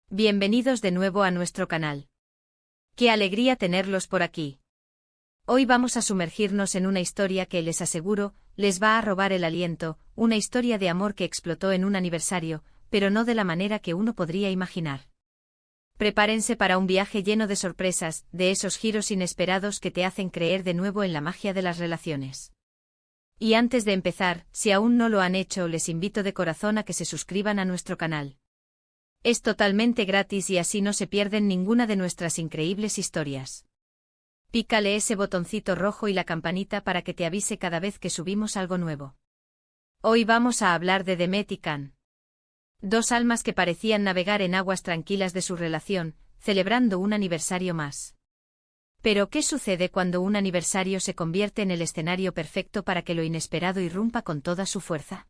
Bienvenidos de nuevo a nuestro canal. ¡Qué alegría tenerlos por aquí! Hoy vamos a sumergirnos en una historia que, les aseguro, les va a robar el aliento, una historia de amor que explotó en un aniversario, pero no de la manera que uno podría imaginar. Prepárense para un viaje lleno de sorpresas, de esos giros inesperados que te hacen creer de nuevo en la magia de las relaciones. Y antes de empezar, si aún no lo han hecho, les invito de corazón a que se suscriban a nuestro canal. Es totalmente gratis y así no se pierden ninguna de nuestras increíbles historias. Pícale ese botoncito rojo y la campanita para que te avise cada vez que subimos algo nuevo. Hoy vamos a hablar de Demet y Can. Dos almas que parecían navegar en aguas tranquilas de su relación, celebrando un aniversario más. Pero ¿qué sucede cuando un aniversario se convierte en el escenario perfecto para que lo inesperado irrumpa con toda su fuerza?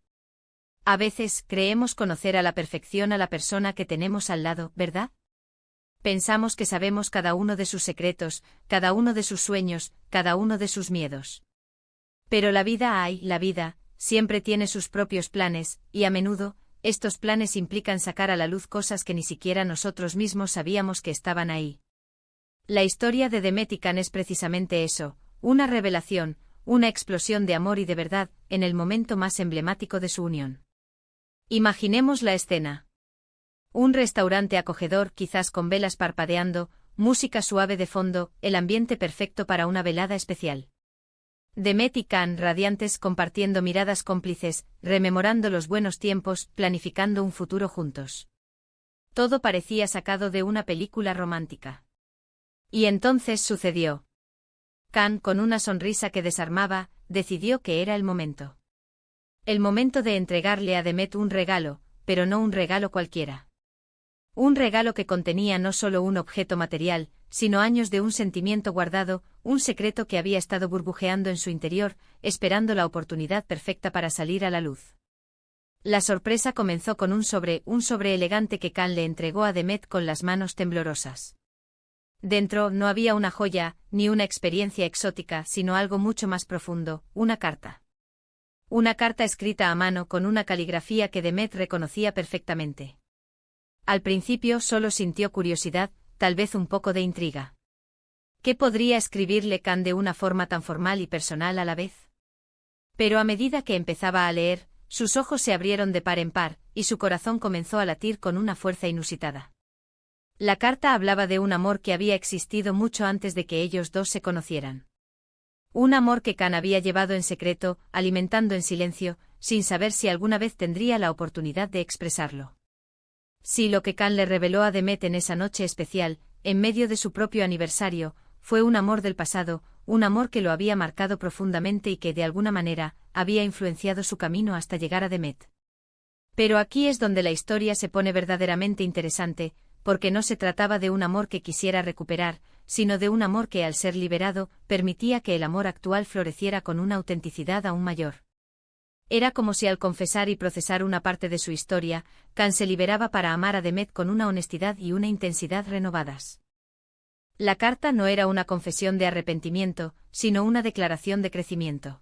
A veces creemos conocer a la perfección a la persona que tenemos al lado, ¿verdad? Pensamos que sabemos cada uno de sus secretos, cada uno de sus sueños, cada uno de sus miedos. Pero la vida, siempre tiene sus propios planes, y a menudo, estos planes implican sacar a la luz cosas que ni siquiera nosotros mismos sabíamos que estaban ahí. La historia de Demet y Can es precisamente eso, una revelación, una explosión de amor y de verdad, en el momento más emblemático de su unión. Imaginemos la escena. Un restaurante acogedor, quizás con velas parpadeando, música suave de fondo, el ambiente perfecto para una velada especial. Demet y Can, radiantes, compartiendo miradas cómplices, rememorando los buenos tiempos, planificando un futuro juntos. Todo parecía sacado de una película romántica. Y entonces sucedió. Can, con una sonrisa que desarmaba, decidió que era el momento. El momento de entregarle a Demet un regalo, pero no un regalo cualquiera. Un regalo que contenía no solo un objeto material, sino años de un sentimiento guardado, un secreto que había estado burbujeando en su interior, esperando la oportunidad perfecta para salir a la luz. La sorpresa comenzó con un sobre elegante que Can le entregó a Demet con las manos temblorosas. Dentro no había una joya, ni una experiencia exótica, sino algo mucho más profundo, una carta. Una carta escrita a mano con una caligrafía que Demet reconocía perfectamente. Al principio solo sintió curiosidad, tal vez un poco de intriga. ¿Qué podría escribirle Can de una forma tan formal y personal a la vez? Pero a medida que empezaba a leer, sus ojos se abrieron de par en par, y su corazón comenzó a latir con una fuerza inusitada. La carta hablaba de un amor que había existido mucho antes de que ellos dos se conocieran. Un amor que Can había llevado en secreto, alimentando en silencio, sin saber si alguna vez tendría la oportunidad de expresarlo. Sí, lo que Can le reveló a Demet en esa noche especial, en medio de su propio aniversario, fue un amor del pasado, un amor que lo había marcado profundamente y que de alguna manera, había influenciado su camino hasta llegar a Demet. Pero aquí es donde la historia se pone verdaderamente interesante, porque no se trataba de un amor que quisiera recuperar, sino de un amor que al ser liberado, permitía que el amor actual floreciera con una autenticidad aún mayor. Era como si al confesar y procesar una parte de su historia, Can se liberaba para amar a Demet con una honestidad y una intensidad renovadas. La carta no era una confesión de arrepentimiento, sino una declaración de crecimiento.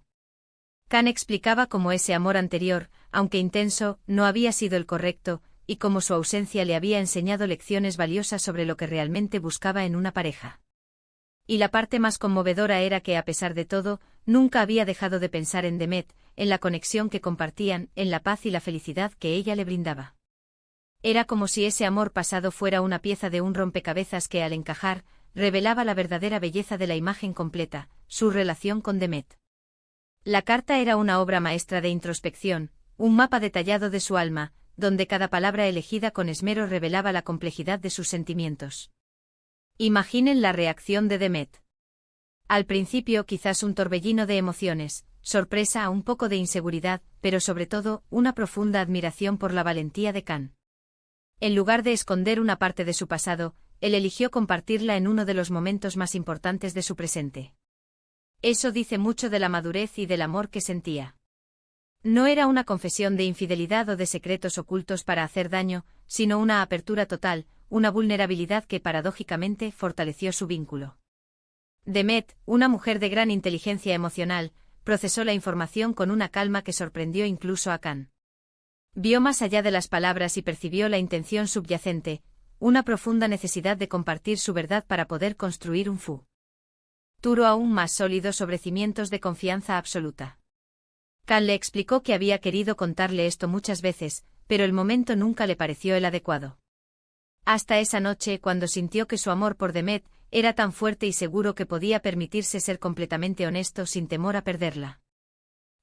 Can explicaba cómo ese amor anterior, aunque intenso, no había sido el correcto, y cómo su ausencia le había enseñado lecciones valiosas sobre lo que realmente buscaba en una pareja. Y la parte más conmovedora era que, a pesar de todo, nunca había dejado de pensar en Demet, en la conexión que compartían, en la paz y la felicidad que ella le brindaba. Era como si ese amor pasado fuera una pieza de un rompecabezas que, al encajar, revelaba la verdadera belleza de la imagen completa, su relación con Demet. La carta era una obra maestra de introspección, un mapa detallado de su alma, donde cada palabra elegida con esmero revelaba la complejidad de sus sentimientos. Imaginen la reacción de Demet. Al principio quizás un torbellino de emociones, sorpresa, un poco de inseguridad, pero sobre todo, una profunda admiración por la valentía de Can. En lugar de esconder una parte de su pasado, él eligió compartirla en uno de los momentos más importantes de su presente. Eso dice mucho de la madurez y del amor que sentía. No era una confesión de infidelidad o de secretos ocultos para hacer daño, sino una apertura total, una vulnerabilidad que paradójicamente fortaleció su vínculo. Demet, una mujer de gran inteligencia emocional, procesó la información con una calma que sorprendió incluso a Can. Vio más allá de las palabras y percibió la intención subyacente, una profunda necesidad de compartir su verdad para poder construir un futuro aún más sólido sobre cimientos de confianza absoluta. Kan le explicó que había querido contarle esto muchas veces, pero el momento nunca le pareció el adecuado. Hasta esa noche, cuando sintió que su amor por Demet era tan fuerte y seguro que podía permitirse ser completamente honesto sin temor a perderla.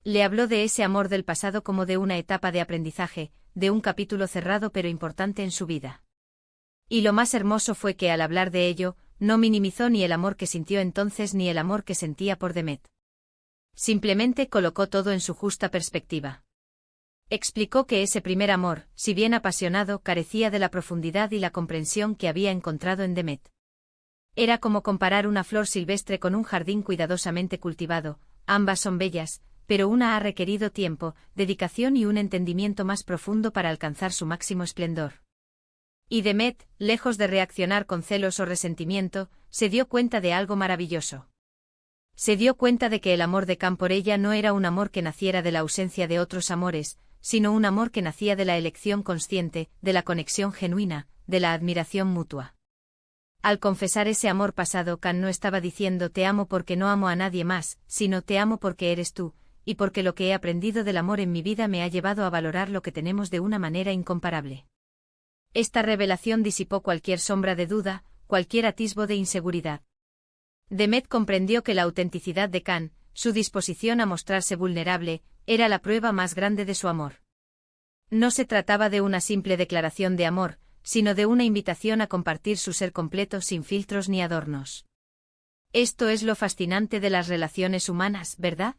Le habló de ese amor del pasado como de una etapa de aprendizaje, de un capítulo cerrado pero importante en su vida. Y lo más hermoso fue que al hablar de ello, no minimizó ni el amor que sintió entonces ni el amor que sentía por Demet. Simplemente colocó todo en su justa perspectiva. Explicó que ese primer amor, si bien apasionado, carecía de la profundidad y la comprensión que había encontrado en Demet. Era como comparar una flor silvestre con un jardín cuidadosamente cultivado, ambas son bellas, pero una ha requerido tiempo, dedicación y un entendimiento más profundo para alcanzar su máximo esplendor. Y Demet, lejos de reaccionar con celos o resentimiento, se dio cuenta de algo maravilloso. Se dio cuenta de que el amor de Kan por ella no era un amor que naciera de la ausencia de otros amores, sino un amor que nacía de la elección consciente, de la conexión genuina, de la admiración mutua. Al confesar ese amor pasado, Kan no estaba diciendo te amo porque no amo a nadie más, sino te amo porque eres tú, y porque lo que he aprendido del amor en mi vida me ha llevado a valorar lo que tenemos de una manera incomparable. Esta revelación disipó cualquier sombra de duda, cualquier atisbo de inseguridad. Demet comprendió que la autenticidad de Kan, su disposición a mostrarse vulnerable, era la prueba más grande de su amor. No se trataba de una simple declaración de amor, sino de una invitación a compartir su ser completo sin filtros ni adornos. Esto es lo fascinante de las relaciones humanas, ¿verdad?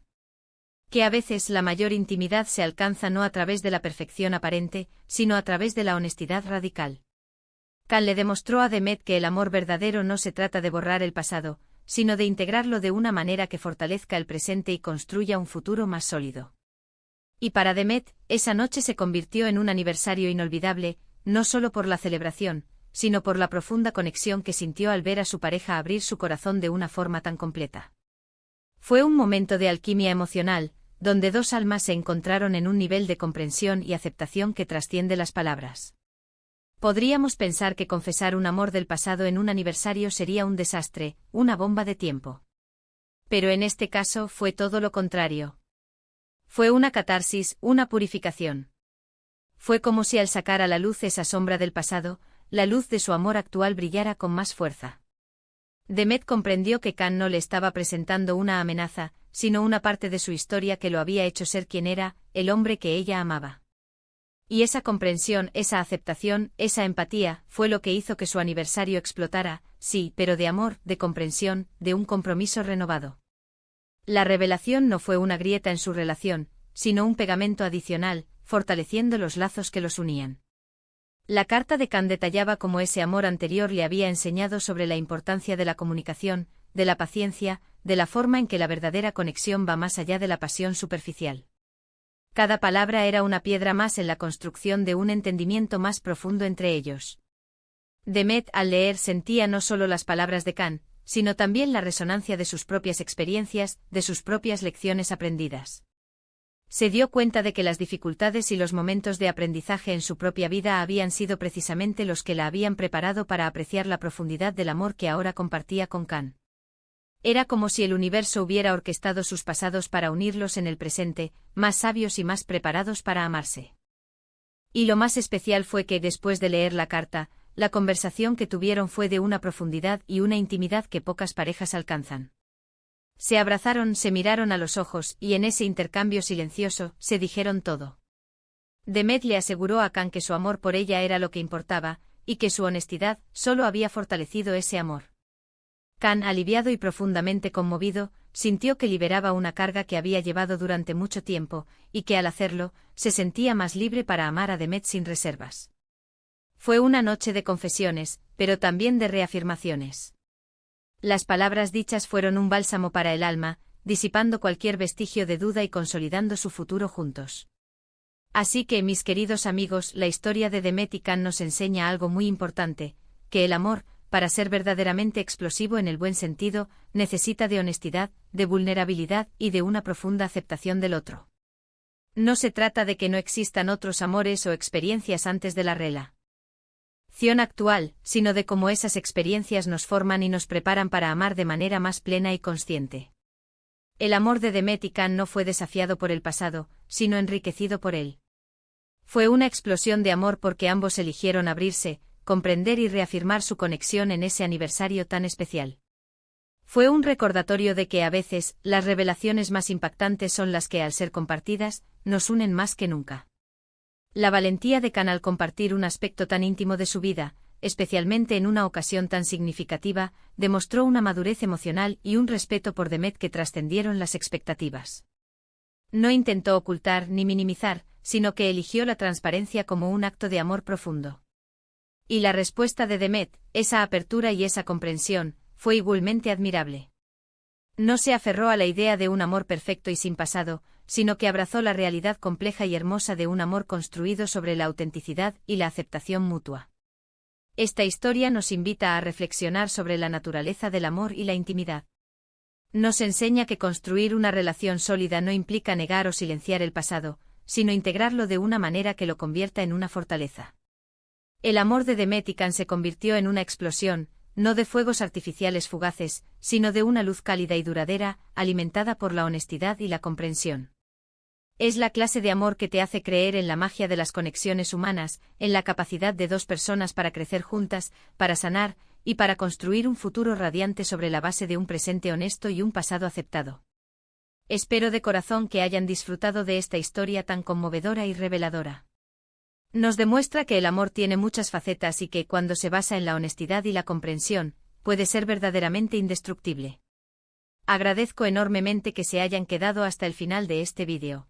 Que a veces la mayor intimidad se alcanza no a través de la perfección aparente, sino a través de la honestidad radical. Kan le demostró a Demet que el amor verdadero no se trata de borrar el pasado, sino de integrarlo de una manera que fortalezca el presente y construya un futuro más sólido. Y para Demet, esa noche se convirtió en un aniversario inolvidable, no solo por la celebración, sino por la profunda conexión que sintió al ver a su pareja abrir su corazón de una forma tan completa. Fue un momento de alquimia emocional, donde dos almas se encontraron en un nivel de comprensión y aceptación que trasciende las palabras. Podríamos pensar que confesar un amor del pasado en un aniversario sería un desastre, una bomba de tiempo. Pero en este caso fue todo lo contrario. Fue una catarsis, una purificación. Fue como si al sacar a la luz esa sombra del pasado, la luz de su amor actual brillara con más fuerza. Demet comprendió que Kan no le estaba presentando una amenaza, sino una parte de su historia que lo había hecho ser quien era, el hombre que ella amaba. Y esa comprensión, esa aceptación, esa empatía, fue lo que hizo que su aniversario explotara, sí, pero de amor, de comprensión, de un compromiso renovado. La revelación no fue una grieta en su relación, sino un pegamento adicional, fortaleciendo los lazos que los unían. La carta de Kan detallaba cómo ese amor anterior le había enseñado sobre la importancia de la comunicación, de la paciencia, de la forma en que la verdadera conexión va más allá de la pasión superficial. Cada palabra era una piedra más en la construcción de un entendimiento más profundo entre ellos. Demet al leer sentía no solo las palabras de Kan, sino también la resonancia de sus propias experiencias, de sus propias lecciones aprendidas. Se dio cuenta de que las dificultades y los momentos de aprendizaje en su propia vida habían sido precisamente los que la habían preparado para apreciar la profundidad del amor que ahora compartía con Kan. Era como si el universo hubiera orquestado sus pasados para unirlos en el presente, más sabios y más preparados para amarse. Y lo más especial fue que, después de leer la carta, la conversación que tuvieron fue de una profundidad y una intimidad que pocas parejas alcanzan. Se abrazaron, se miraron a los ojos, y en ese intercambio silencioso, se dijeron todo. Demet le aseguró a Kan que su amor por ella era lo que importaba, y que su honestidad solo había fortalecido ese amor. Kan, aliviado y profundamente conmovido, sintió que liberaba una carga que había llevado durante mucho tiempo, y que al hacerlo, se sentía más libre para amar a Demet sin reservas. Fue una noche de confesiones, pero también de reafirmaciones. Las palabras dichas fueron un bálsamo para el alma, disipando cualquier vestigio de duda y consolidando su futuro juntos. Así que, mis queridos amigos, la historia de Demet y Kan nos enseña algo muy importante, que el amor, para ser verdaderamente explosivo en el buen sentido, necesita de honestidad, de vulnerabilidad y de una profunda aceptación del otro. No se trata de que no existan otros amores o experiencias antes de la relación. actual, sino de cómo esas experiencias nos forman y nos preparan para amar de manera más plena y consciente. El amor de Demet y Can no fue desafiado por el pasado, sino enriquecido por él. Fue una explosión de amor porque ambos eligieron abrirse, comprender y reafirmar su conexión en ese aniversario tan especial. Fue un recordatorio de que a veces, las revelaciones más impactantes son las que, al ser compartidas, nos unen más que nunca. La valentía de Can al compartir un aspecto tan íntimo de su vida, especialmente en una ocasión tan significativa, demostró una madurez emocional y un respeto por Demet que trascendieron las expectativas. No intentó ocultar ni minimizar, sino que eligió la transparencia como un acto de amor profundo. Y la respuesta de Demet, esa apertura y esa comprensión, fue igualmente admirable. No se aferró a la idea de un amor perfecto y sin pasado, sino que abrazó la realidad compleja y hermosa de un amor construido sobre la autenticidad y la aceptación mutua. Esta historia nos invita a reflexionar sobre la naturaleza del amor y la intimidad. Nos enseña que construir una relación sólida no implica negar o silenciar el pasado, sino integrarlo de una manera que lo convierta en una fortaleza. El amor de Demet y Can se convirtió en una explosión, no de fuegos artificiales fugaces, sino de una luz cálida y duradera, alimentada por la honestidad y la comprensión. Es la clase de amor que te hace creer en la magia de las conexiones humanas, en la capacidad de dos personas para crecer juntas, para sanar, y para construir un futuro radiante sobre la base de un presente honesto y un pasado aceptado. Espero de corazón que hayan disfrutado de esta historia tan conmovedora y reveladora. Nos demuestra que el amor tiene muchas facetas y que, cuando se basa en la honestidad y la comprensión, puede ser verdaderamente indestructible. Agradezco enormemente que se hayan quedado hasta el final de este vídeo.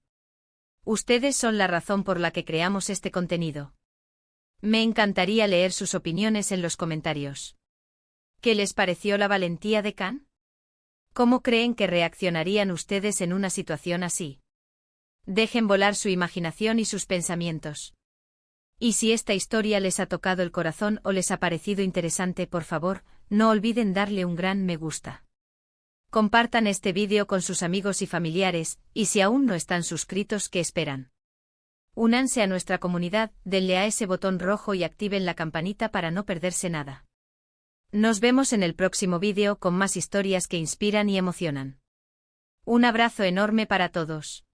Ustedes son la razón por la que creamos este contenido. Me encantaría leer sus opiniones en los comentarios. ¿Qué les pareció la valentía de Can? ¿Cómo creen que reaccionarían ustedes en una situación así? Dejen volar su imaginación y sus pensamientos. Y si esta historia les ha tocado el corazón o les ha parecido interesante, por favor, no olviden darle un gran me gusta. Compartan este vídeo con sus amigos y familiares, y si aún no están suscritos, ¿qué esperan? Únanse a nuestra comunidad, denle a ese botón rojo y activen la campanita para no perderse nada. Nos vemos en el próximo vídeo con más historias que inspiran y emocionan. Un abrazo enorme para todos.